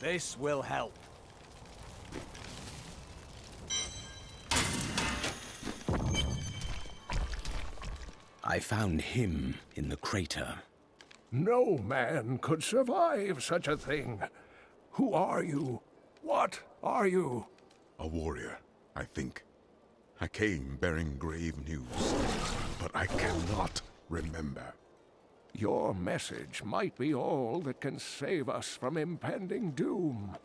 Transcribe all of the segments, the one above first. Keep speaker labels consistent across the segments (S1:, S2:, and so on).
S1: This will help.
S2: I found him in the crater.
S3: No man could survive such a thing. Who are you? What are you?
S4: A warrior, I think. I came bearing grave news, but I cannot remember.
S3: Your message might be all that can save us from impending doom.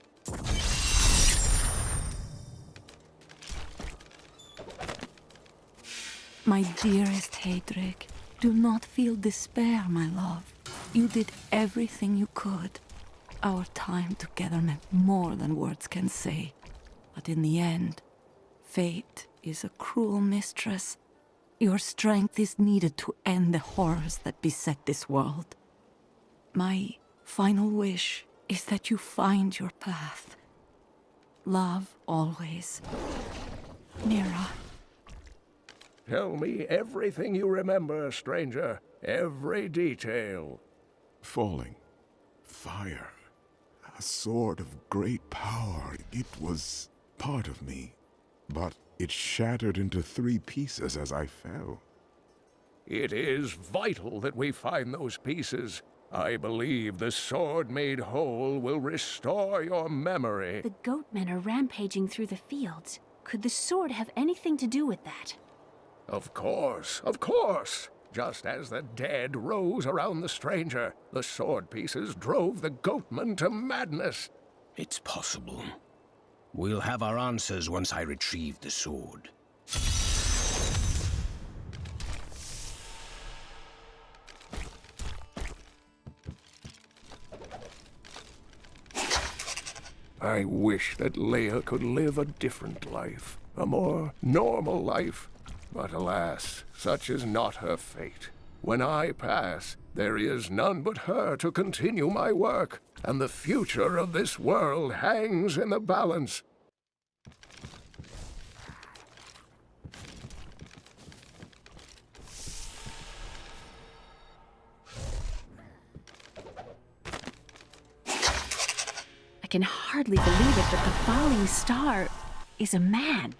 S5: My dearest Heydrich, do not feel despair, my love. You did everything you could. Our time together meant more than words can say. But in the end, fate is a cruel mistress. Your strength is needed to end the horrors that beset this world. My final wish is that you find your path. Love always. Mira.
S3: Tell me everything you remember, stranger. Every detail.
S4: Falling. Fire. A sword of great power. It was part of me. But it shattered into 3 pieces as I fell.
S3: It is vital that we find those pieces. I believe the sword made whole will restore your memory.
S6: The goatmen are rampaging through the fields. Could the sword have anything to do with that?
S3: Of course, of course. Just as the dead rose around the stranger, the sword pieces drove the goatmen to madness.
S2: It's possible. We'll have our answers once I retrieve the sword.
S3: I wish that Leia could live a different life, a more normal life. But alas, such is not her fate. When I pass, there is none but her to continue my work, and the future of this world hangs in the balance.
S6: I can hardly believe it, but the falling star is a man.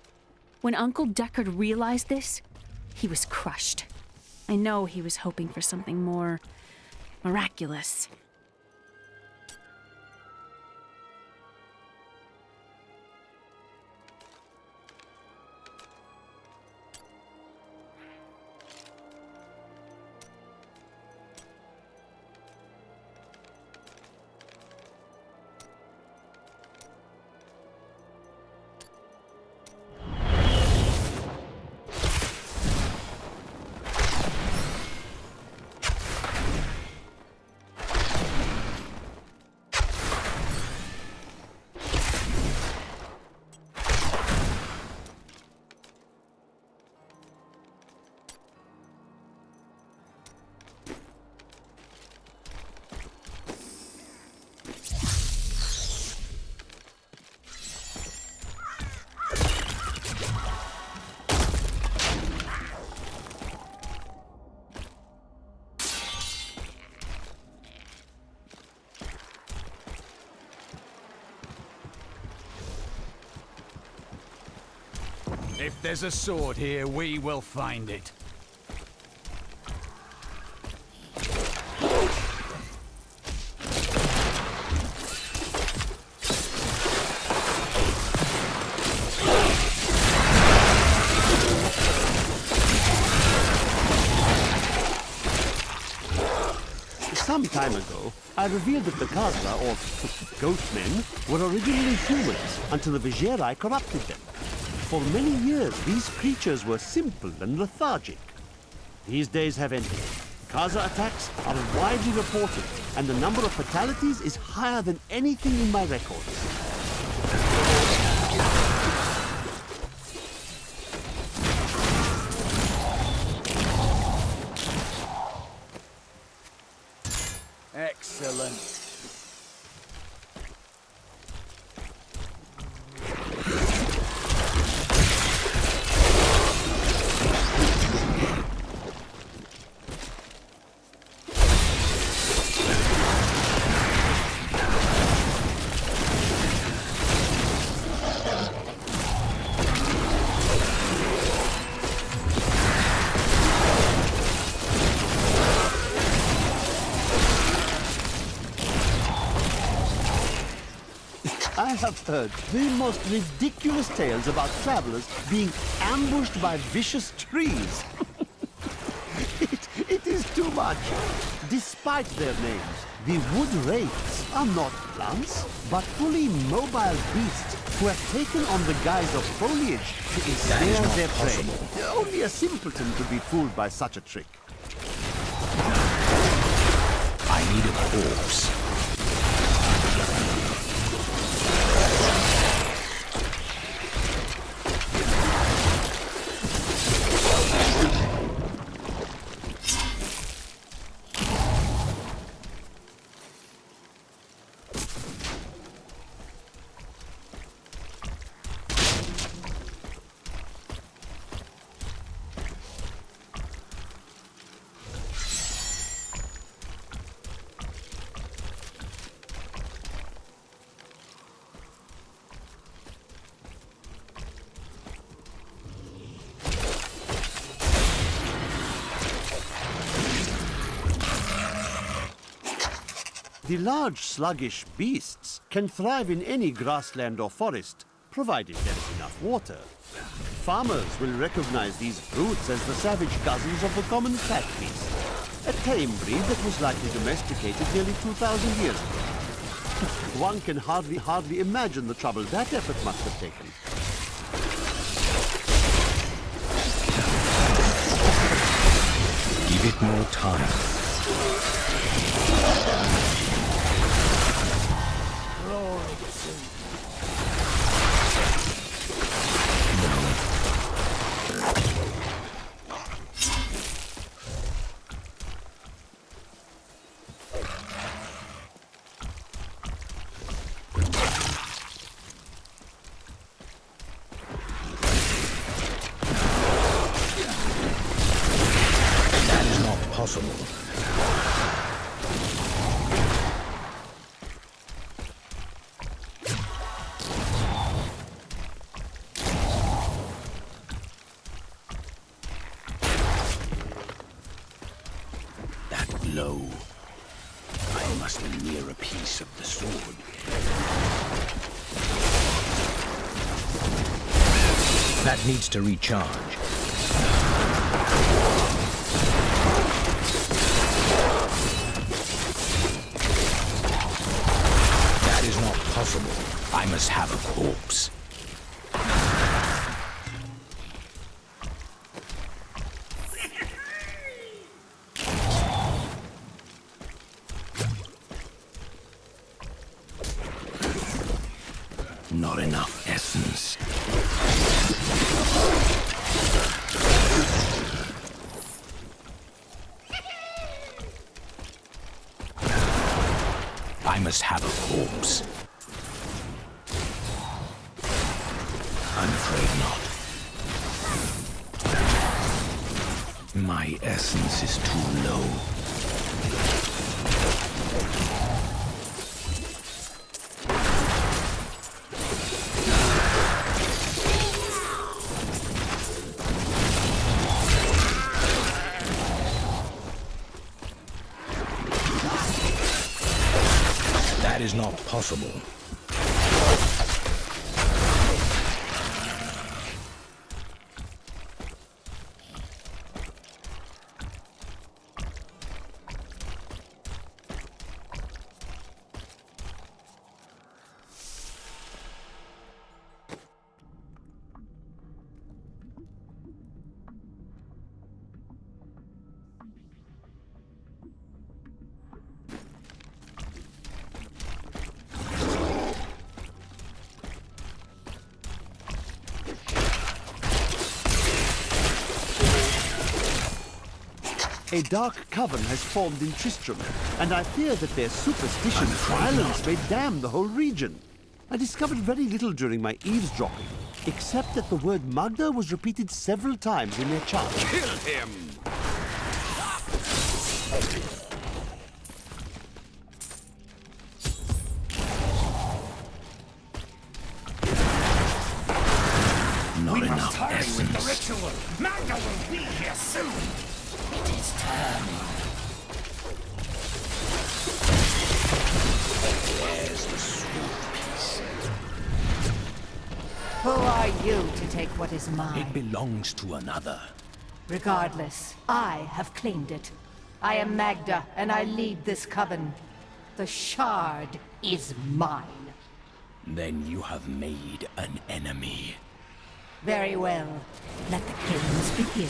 S6: When Uncle Deckard realized this, he was crushed. I know he was hoping for something more miraculous.
S1: If there's a sword here, we will find it.
S7: Some time ago, I revealed that the Khazra, or Goatmen, were originally humans until the Vizieri corrupted them. For many years, these creatures were simple and lethargic. These days have ended. Khazra attacks are widely reported, and the number of fatalities is higher than anything in my records.
S1: Excellent.
S7: I have heard the most ridiculous tales about travelers being ambushed by vicious trees. It is too much. Despite their names, the wood wraiths are not plants, but fully mobile beasts who have taken on the guise of foliage to ensnare their prey. Only a simpleton could be fooled by such a trick.
S2: I need a corpse.
S7: The large, sluggish beasts can thrive in any grassland or forest, provided there is enough water. Farmers will recognize these brutes as the savage cousins of the common fat beast, a tame breed that was likely domesticated nearly 2,000 years ago. One can hardly imagine the trouble that effort must have taken.
S2: Give it more time. That is not possible. Blow. I must be near a piece of the sword. That needs to recharge. That is not possible. I must have a corpse. Not enough essence. I must have a corpse. I'm afraid not. My essence is too low. That is not possible.
S7: A dark coven has formed in Tristram, and I fear that their superstitious violence may damn the whole region. I discovered very little during my eavesdropping, except that the word Magda was repeated several times in their chant.
S1: Kill him!
S2: Not enough essence.
S1: The ritual. Magda will be here soon. It is time.
S2: Where's the sword piece?
S8: what is mine.
S2: It belongs to another.
S8: Regardless, I have claimed it. I am Magda, and I lead this coven. The shard is mine.
S2: Then you have made an enemy.
S8: Very well. Let the games begin.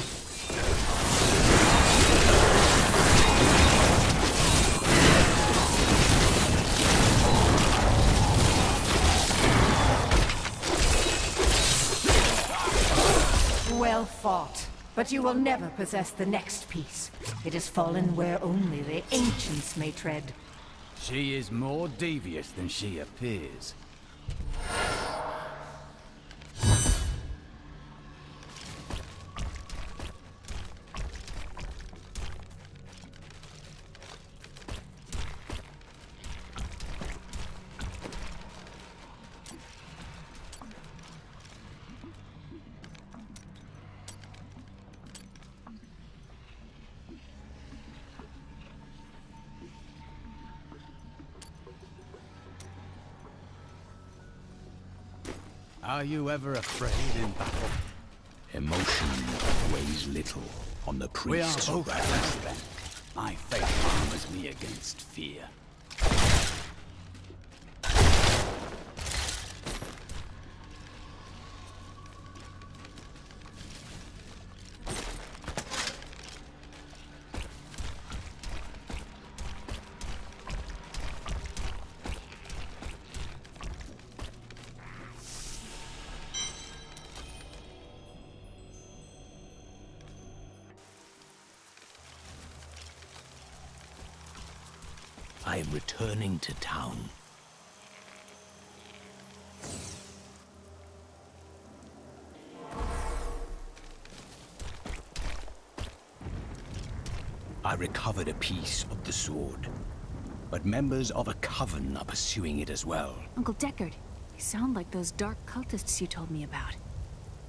S8: Well fought. But you will never possess the next piece. It has fallen where only the ancients may tread.
S1: She is more devious than she appears. Are you ever afraid in battle?
S2: Emotion weighs little on the
S1: We are
S2: priest's
S1: both
S2: wrath.
S1: suspect. My faith armors me against fear.
S2: I am returning to town. I recovered a piece of the sword, but members of a coven are pursuing it as well.
S6: Uncle Deckard, you sound like those dark cultists you told me about.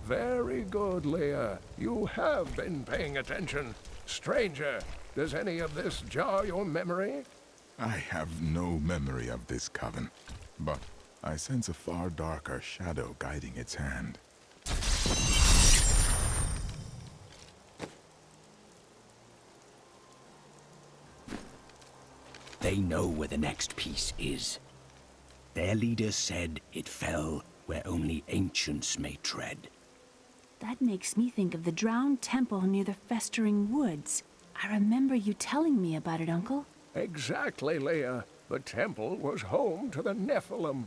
S3: Very good, Leah. You have been paying attention. Stranger, does any of this jar your memory?
S4: I have no memory of this coven, but I sense a far darker shadow guiding its hand.
S2: They know where the next piece is. Their leader said it fell where only ancients may tread.
S6: That makes me think of the drowned temple near the festering woods. I remember you telling me about it, Uncle.
S3: Exactly, Leah. The temple was home to the Nephilim.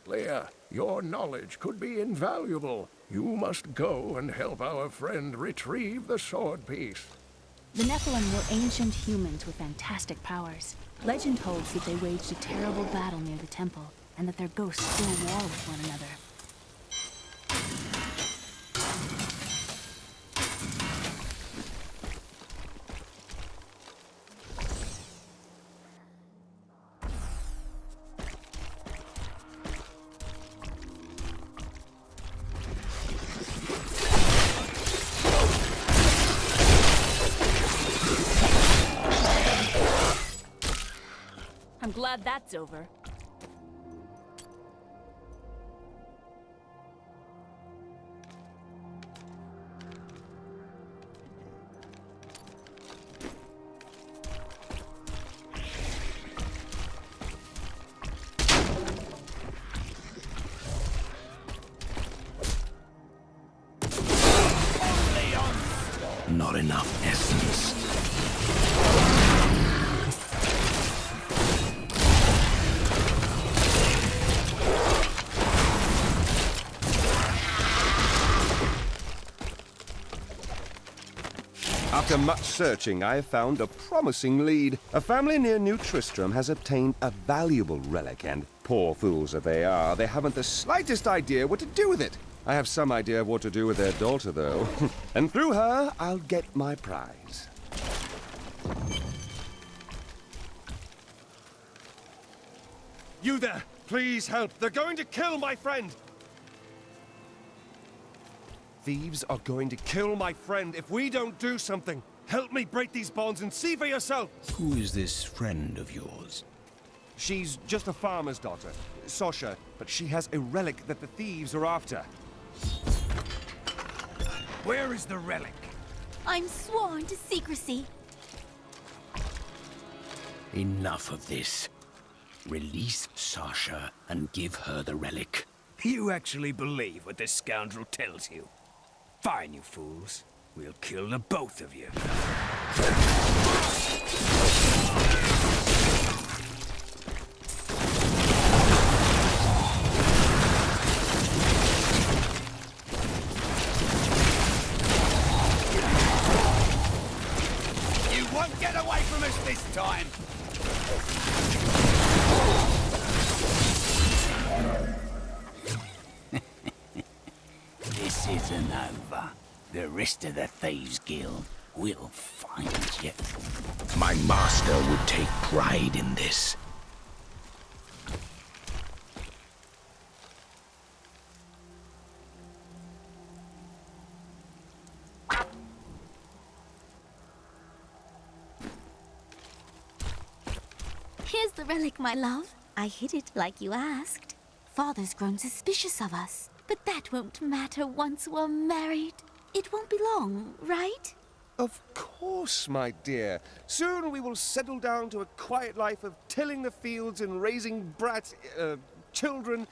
S3: Leah, your knowledge could be invaluable. You must go and help our friend retrieve the sword piece.
S6: The Nephilim were ancient humans with fantastic powers. Legend holds that they waged a terrible battle near the temple, and that their ghosts still war with one another. I'm glad that's over.
S2: Not enough essence.
S9: After much searching, I have found a promising lead. A family near New Tristram has obtained a valuable relic, and poor fools that they are, they haven't the slightest idea what to do with it. I have some idea of what to do with their daughter, though. And through her, I'll get my prize. You there! Please help! They're going to kill my friend! Thieves are going to kill my friend if we don't do something. Help me break these bonds and see for yourself!
S2: Who is this friend of yours?
S9: She's just a farmer's daughter, Sasha, but she has a relic that the thieves are after.
S1: Where is the relic?
S10: I'm sworn to secrecy.
S2: Enough of this. Release Sasha and give her the relic.
S11: You actually believe what this scoundrel tells you? Fine, you fools. We'll kill the both of you.
S1: You won't get away from us this time!
S2: This isn't over. The rest of the Thieves Guild will find you. My master would take pride in this.
S10: Here's the relic, my love. I hid it like you asked. Father's grown suspicious of us, but that won't matter once we're married. It won't be long, right?
S9: Of course, my dear. Soon we will settle down to a quiet life of tilling the fields and raising children.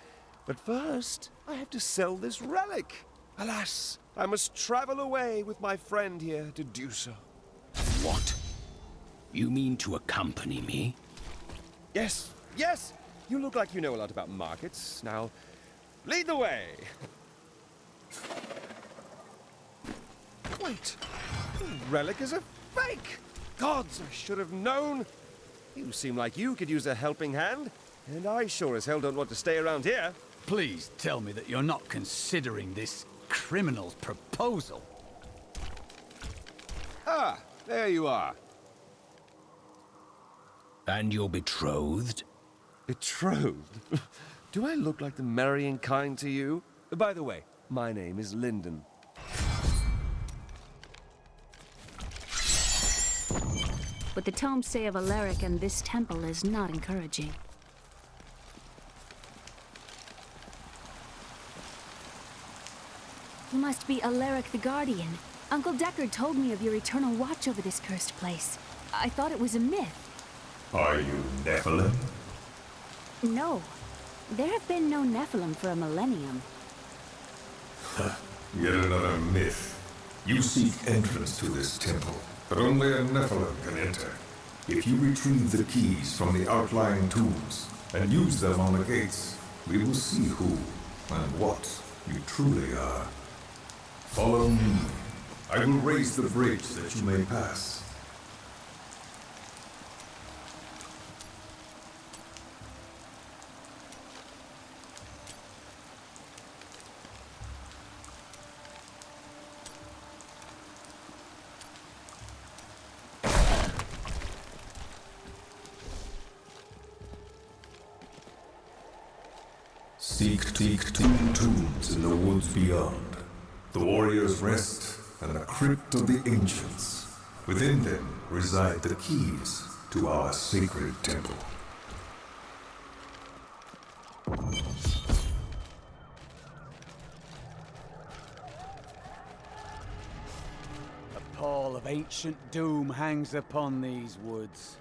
S9: But first, I have to sell this relic. Alas, I must travel away with my friend here to do so.
S2: What? You mean to accompany me?
S9: Yes, yes! You look like you know a lot about markets. Now, lead the way! Wait! The relic is a fake! Gods, I should have known! You seem like you could use a helping hand, and I sure as hell don't want to stay around here.
S1: Please tell me that you're not considering this criminal's proposal.
S9: Ah, there you are.
S2: And you're betrothed?
S9: Betrothed? Do I look like the marrying kind to you? By the way, my name is Lyndon.
S6: What the tomes say of Alaric and this temple is not encouraging. You must be Alaric the Guardian. Uncle Deckard told me of your eternal watch over this cursed place. I thought it was a myth.
S12: Are you Nephilim?
S6: No. There have been no Nephilim for a millennium.
S12: Yet another myth. You seek entrance to this temple, but only a Nephilim can enter. If you retrieve the keys from the outlying tombs and use them on the gates, we will see who and what you truly are. Follow me. I will raise the bridge that you may pass. Seek two tombs in the woods beyond. The warrior's rest and the crypt of the ancients. Within them reside the keys to our sacred temple.
S1: A pall of ancient doom hangs upon these woods.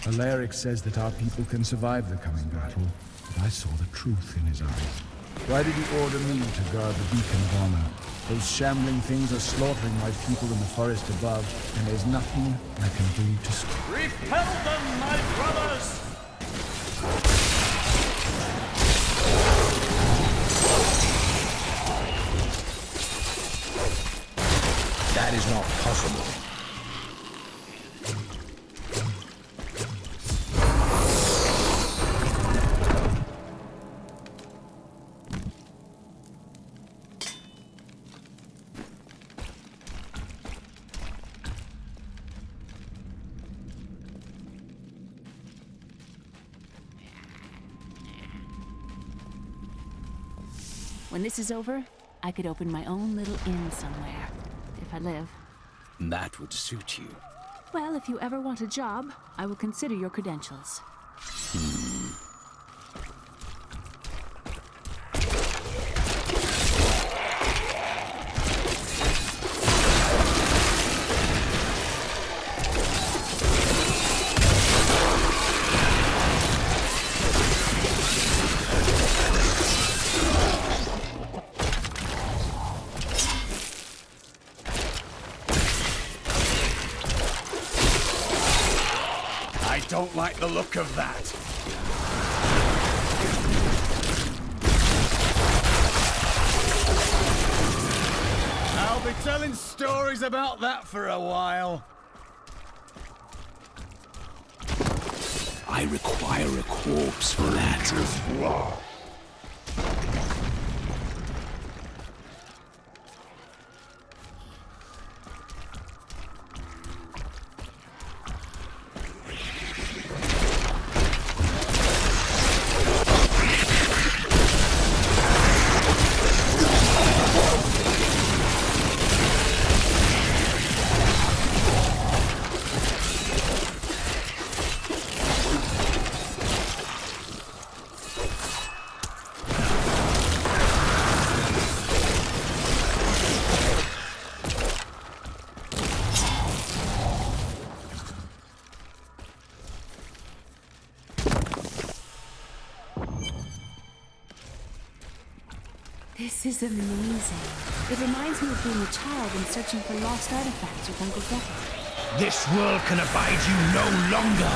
S13: Alaric says that our people can survive the coming battle, but I saw the truth in his eyes. Why did he order me to guard the beacon of honor? Those shambling things are slaughtering my people in the forest above, and there's nothing I can do to stop.
S11: Repel them, my brothers!
S2: That is not possible.
S6: When this is over, I could open my own little inn somewhere, if I live.
S2: That would suit you.
S6: Well, if you ever want a job, I will consider your credentials.
S1: I don't like the look of that. I'll be telling stories about that for a while.
S2: I require a corpse for that.
S6: This is amazing. It reminds me of being a child and searching for lost artifacts with Uncle Decker.
S11: This world can abide you no longer!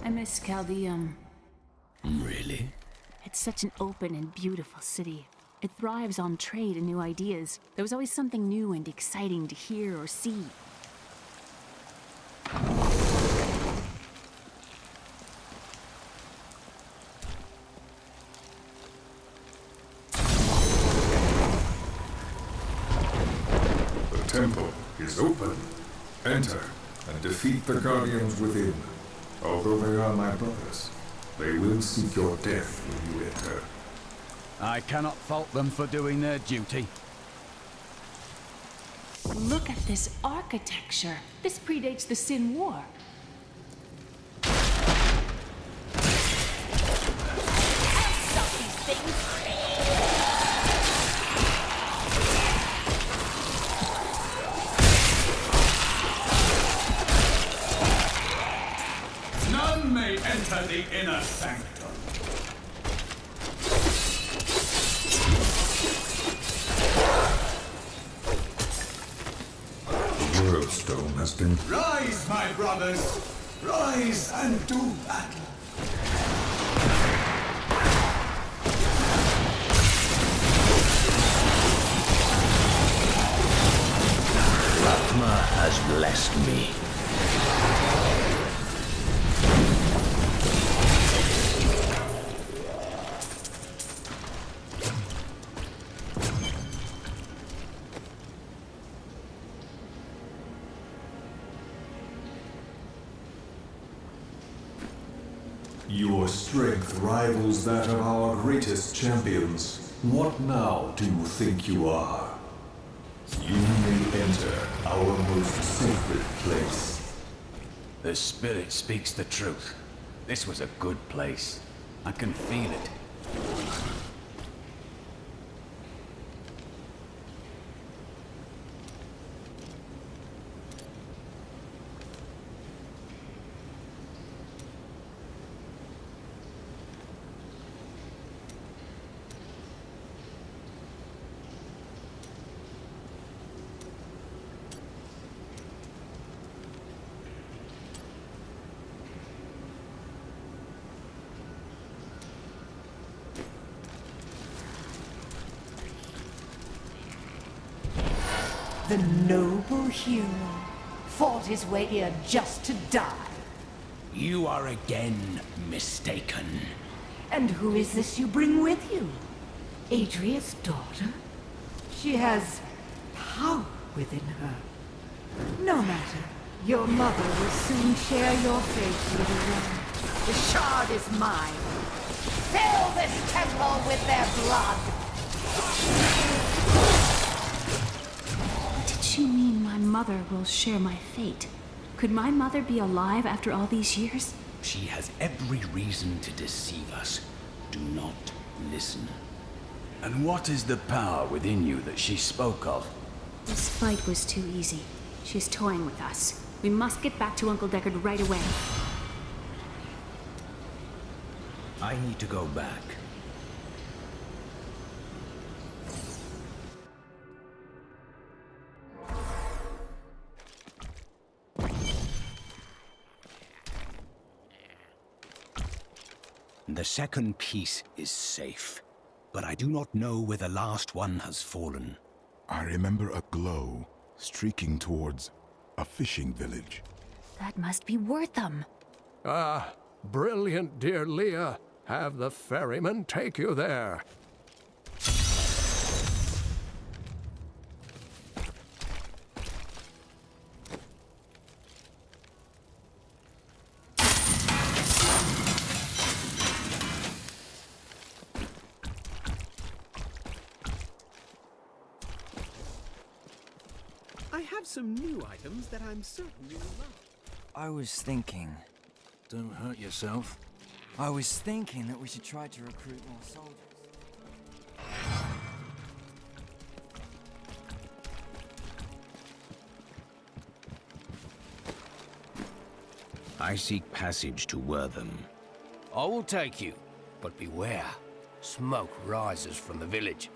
S6: I miss Chaldeum.
S2: Really?
S6: It's such an open and beautiful city. It thrives on trade and new ideas. There was always something new and exciting to hear or see.
S12: The temple is open. Enter and defeat the guardians within. Although they are my brothers, they will seek your death when you enter.
S1: I cannot fault them for doing their duty.
S6: Look at this architecture. This predates the Sin War.
S1: None may enter the inner sanctum.
S12: The World Stone has been...
S1: Rise, my brothers! Rise and do battle!
S2: Ratma has blessed me.
S12: Your strength rivals that of our greatest champions. What now do you think you are? You may enter our most sacred place.
S1: The spirit speaks the truth. This was a good place. I can feel it.
S8: The noble hero fought his way here just to die.
S2: You are again mistaken.
S8: And who is this you bring with you? Adria's daughter? She has power within her. No matter. Your mother will soon share your fate, little one. The shard is mine. Fill this temple with their blood!
S6: Did you mean my mother will share my fate? Could my mother be alive after all these years?
S2: She has every reason to deceive us. Do not listen.
S1: And what is the power within you that she spoke of?
S6: This fight was too easy. She's toying with us. We must get back to Uncle Deckard right away.
S2: I need to go back. The second piece is safe, but I do not know where the last one has fallen.
S4: I remember a glow streaking towards a fishing village.
S6: That must be Wortham.
S3: Ah, brilliant, dear Leah. Have the ferryman take you there.
S14: I have some new items that I'm certain you will love.
S15: I was thinking...
S16: Don't hurt yourself.
S15: I was thinking that we should try to recruit more soldiers.
S2: I seek passage to Wortham.
S11: I will take you, but beware. Smoke rises from the village.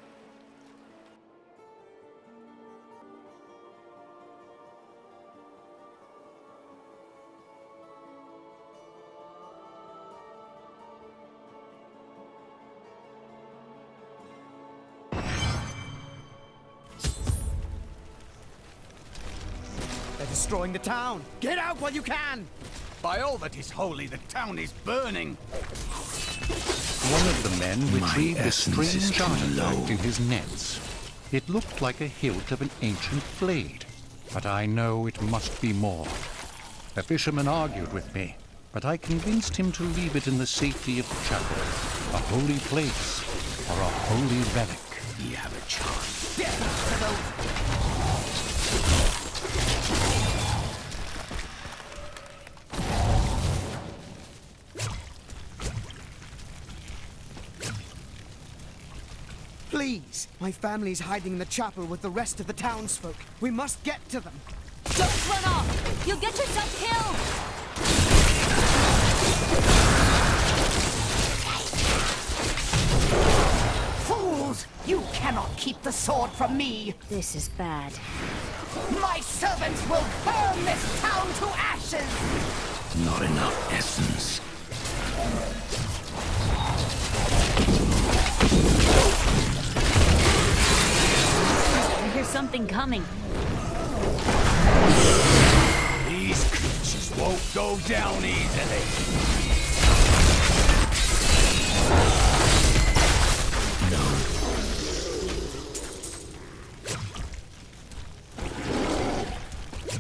S14: They're destroying the town. Get out while you can!
S1: By all that is holy, the town is burning!
S17: One of the men retrieved a strange artifact
S2: low.
S17: in his nets. It looked like a hilt of an ancient blade, but I know it must be more. The fisherman argued with me, but I convinced him to leave it in the safety of the chapel, a holy place, or a holy relic.
S2: We have a chance.
S14: Please! My family's hiding in the chapel with the rest of the townsfolk. We must get to them.
S10: Don't run off! You'll get yourself killed!
S8: Fools! You cannot keep the sword from me!
S6: This is bad.
S8: My servants will burn this town to ashes!
S2: Not enough essence.
S6: I hear something coming.
S1: These creatures won't go down easily.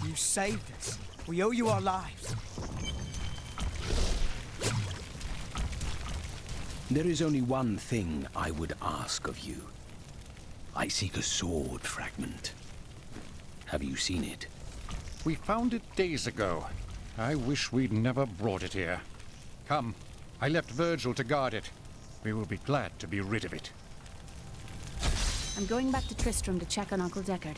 S14: You saved us. We owe you our lives.
S2: There is only one thing I would ask of you. I seek a sword fragment. Have you seen it?
S17: We found it days ago. I wish we'd never brought it here. Come. I left Virgil to guard it. We will be glad to be rid of it.
S6: I'm going back to Tristram to check on Uncle Deckard.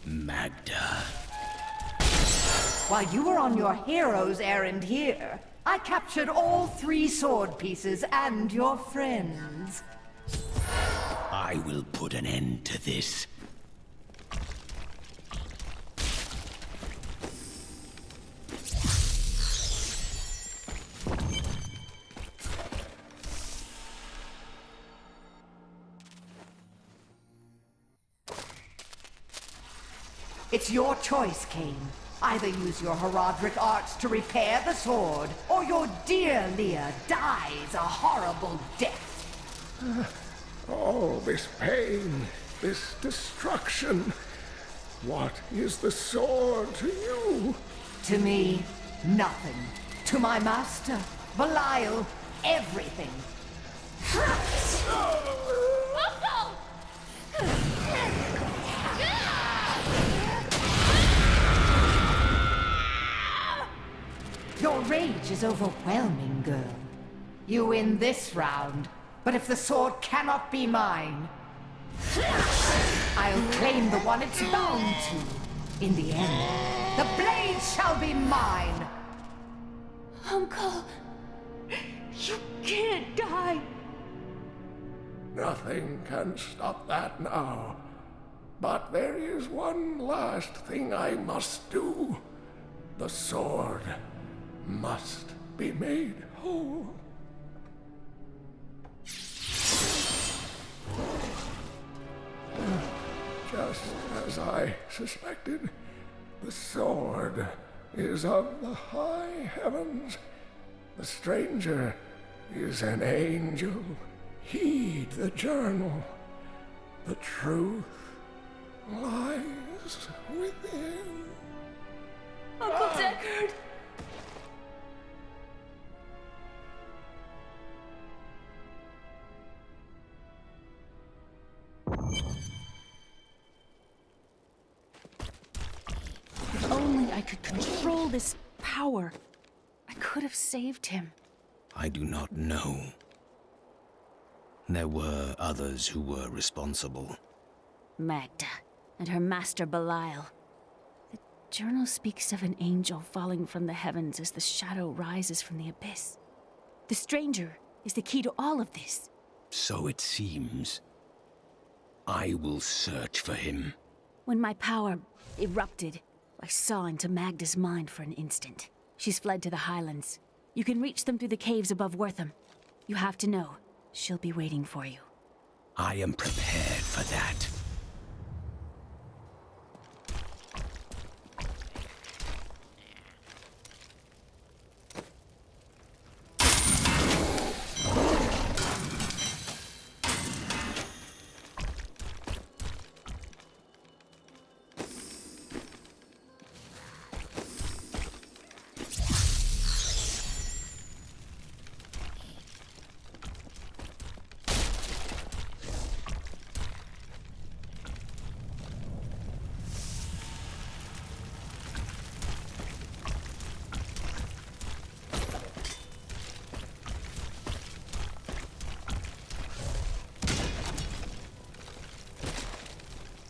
S2: Magda.
S8: While you were on your hero's errand here, I captured all 3 sword pieces and your friends.
S2: I will put an end to this.
S8: It's your choice, Cain. Either use your Herodric arts to repair the sword, or your dear Leah dies a horrible death.
S3: All this pain, this destruction. What is the sword to you?
S8: To me, nothing. To my master, Belial, everything. Your rage is overwhelming, girl. You win this round, but if the sword cannot be mine, I'll claim the one it's bound to. In the end, the blade shall be mine.
S5: Uncle, you can't die.
S3: Nothing can stop that now. But there is one last thing I must do. The sword must be made whole. Just as I suspected, the sword is of the high heavens. The stranger is an angel. Heed the journal. The truth lies within.
S5: Uncle Deckard!
S6: If only I could control this power, I could have saved him.
S2: I do not know. There were others who were responsible.
S6: Magda and her master Belial. The journal speaks of an angel falling from the heavens as the shadow rises from the abyss. The stranger is the key to all of this.
S2: So it seems. I will search for him.
S6: When my power erupted, I saw into Magda's mind for an instant. She's fled to the highlands. You can reach them through the caves above Wortham. You have to know, she'll be waiting for you.
S2: I am prepared for that.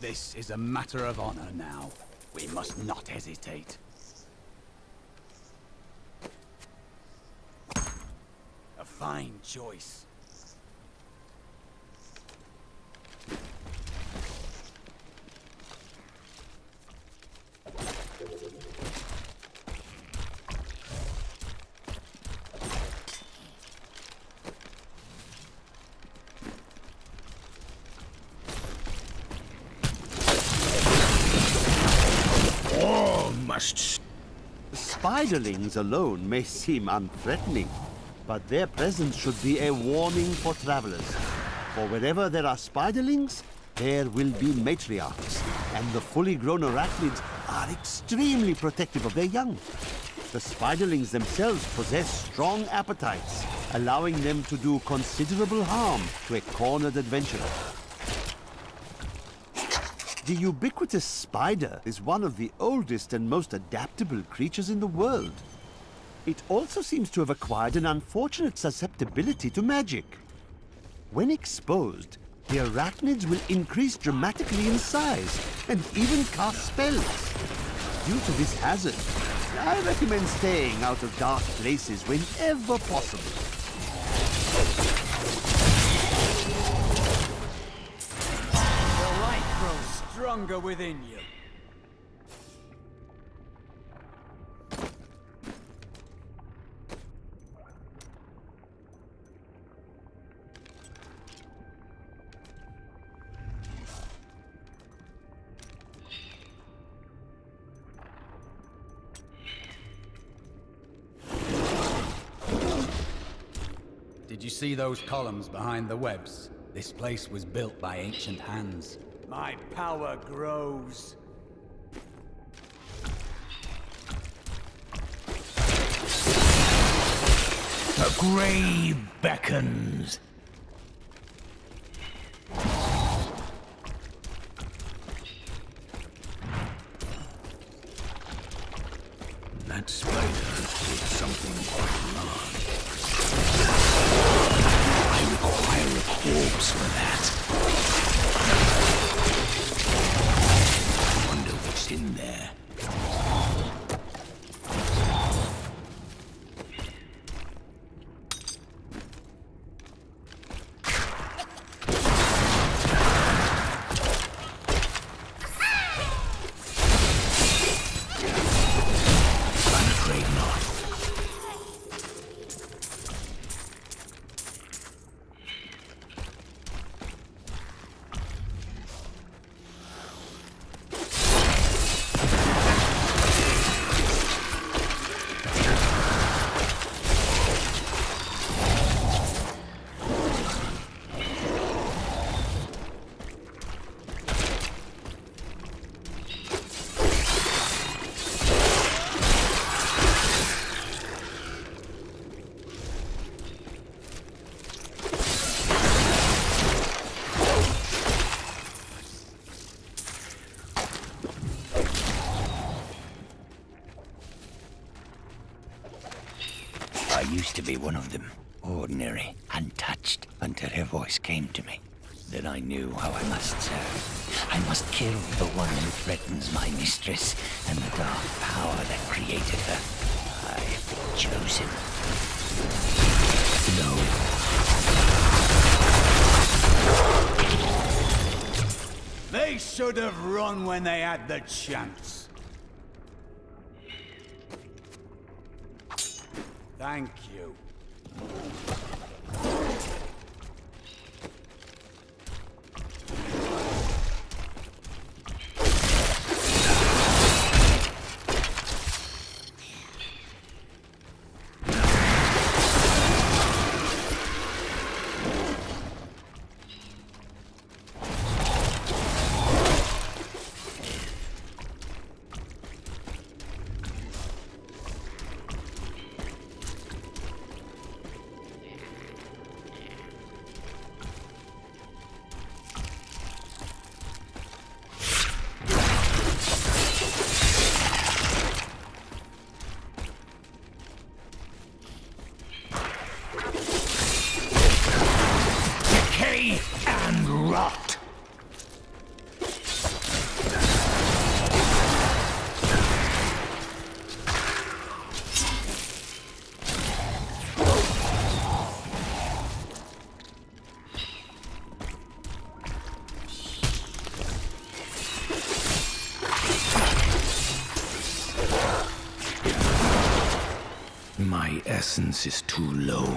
S1: This is a matter of honor now. We must not hesitate. A fine choice.
S7: Spiderlings alone may seem unthreatening, but their presence should be a warning for travelers. For wherever there are spiderlings, there will be matriarchs, and the fully grown arachnids are extremely protective of their young. The spiderlings themselves possess strong appetites, allowing them to do considerable harm to a cornered adventurer. The ubiquitous spider is one of the oldest and most adaptable creatures in the world. It also seems to have acquired an unfortunate susceptibility to magic. When exposed, the arachnids will increase dramatically in size and even cast spells. Due to this hazard, I recommend staying out of dark places whenever possible.
S1: The light grows stronger within you. Did you see those columns behind the webs? This place was built by ancient hands. My power grows.
S2: The grave beckons. That spider did something quite large. I require a corpse for that. I wonder what's in there. I used to be one of them, ordinary, untouched, until her voice came to me. Then I knew how I must serve. I must kill the one who threatens my mistress and the dark power that created her. I've been chosen. No.
S1: They should have run when they had the chance. Thank you.
S2: And rot. My essence is too low.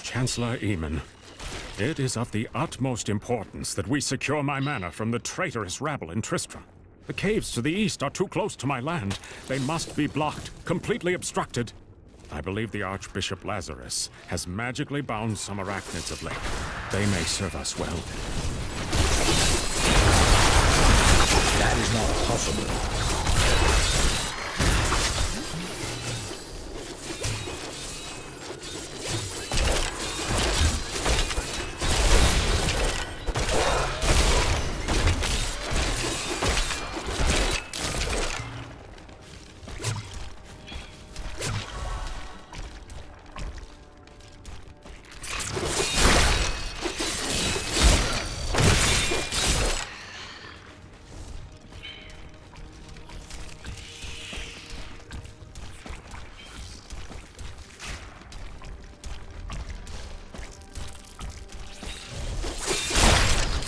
S18: Chancellor Eamon, it is of the utmost importance that we secure my manor from the traitorous rabble in Tristram. The caves to the east are too close to my land. They must be blocked, completely obstructed. I believe the Archbishop Lazarus has magically bound some arachnids of late. They may serve us well.
S2: That is not possible.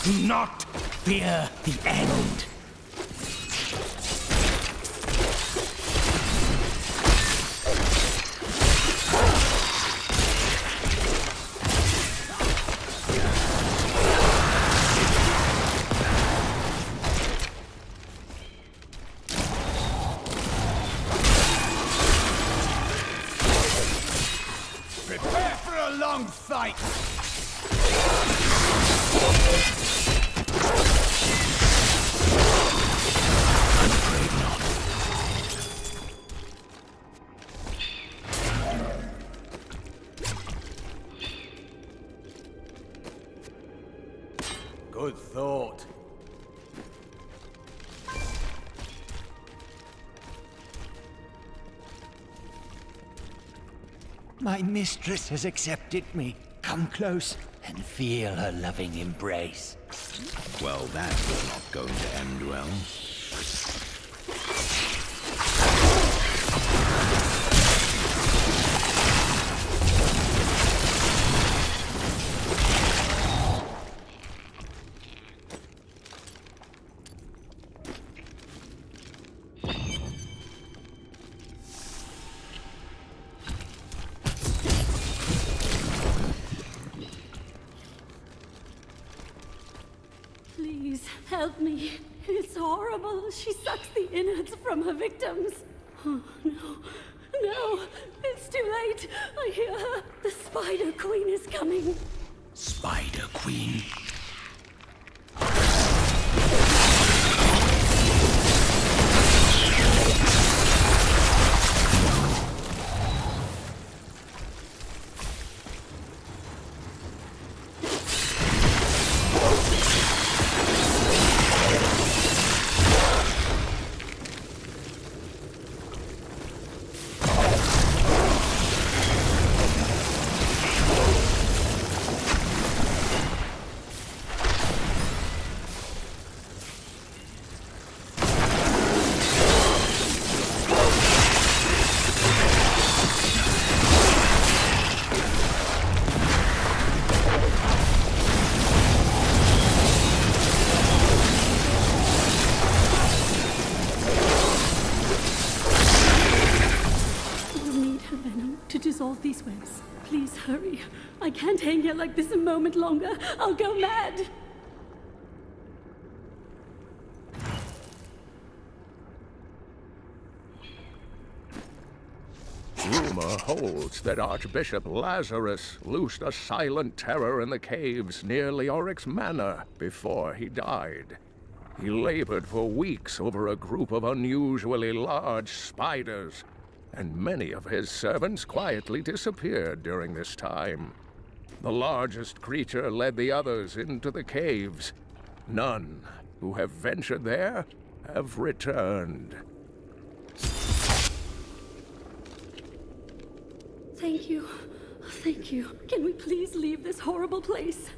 S2: Do not fear the end.
S1: Prepare for a long fight! Good thought.
S2: My mistress has accepted me. Come close and feel her loving embrace.
S19: Well, that was not going to end well.
S6: Please, help me. It's horrible. She sucks the innards from her victims. Oh, no. No, it's too late. I hear her. The Spider Queen is coming.
S2: Spider Queen.
S6: To dissolve these webs. Please hurry. I can't hang here like this a moment longer. I'll go mad.
S3: Rumor holds that Archbishop Lazarus loosed a silent terror in the caves near Leoric's manor before he died. He labored for weeks over a group of unusually large spiders, and many of his servants quietly disappeared during this time. The largest creature led the others into the caves. None who have ventured there have returned.
S6: Thank you. Thank you. Can we please leave this horrible place?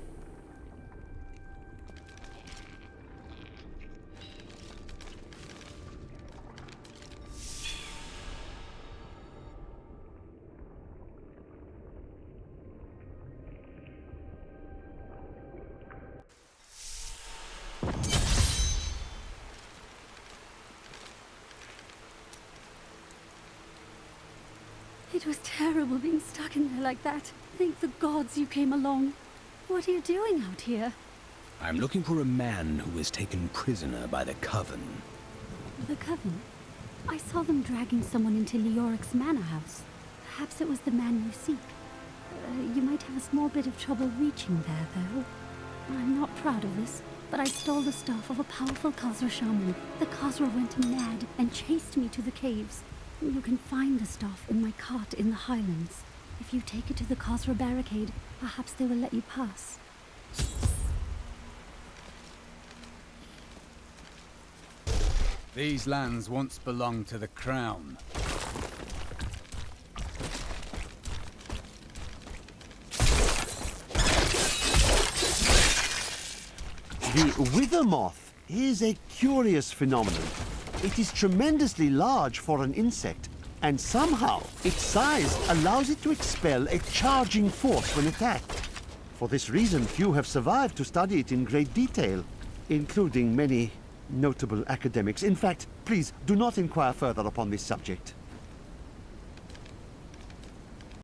S6: It was terrible being stuck in there like that. Thank the gods you came along. What are you doing out here?
S19: I'm looking for a man who was taken prisoner by the Coven.
S6: The Coven? I saw them dragging someone into Leoric's manor house. Perhaps it was the man you seek. You might have a small bit of trouble reaching there, though. I'm not proud of this, but I stole the stuff of a powerful Khazra shaman. The Khazra went mad and chased me to the caves. You can find the stuff in my cart in the Highlands. If you take it to the Khazra barricade, perhaps they will let you pass.
S1: These lands once belonged to the Crown.
S7: The wither moth is a curious phenomenon. It is tremendously large for an insect, and somehow its size allows it to expel a charging force when attacked. For this reason, few have survived to study it in great detail, including many notable academics. In fact, please do not inquire further upon this subject.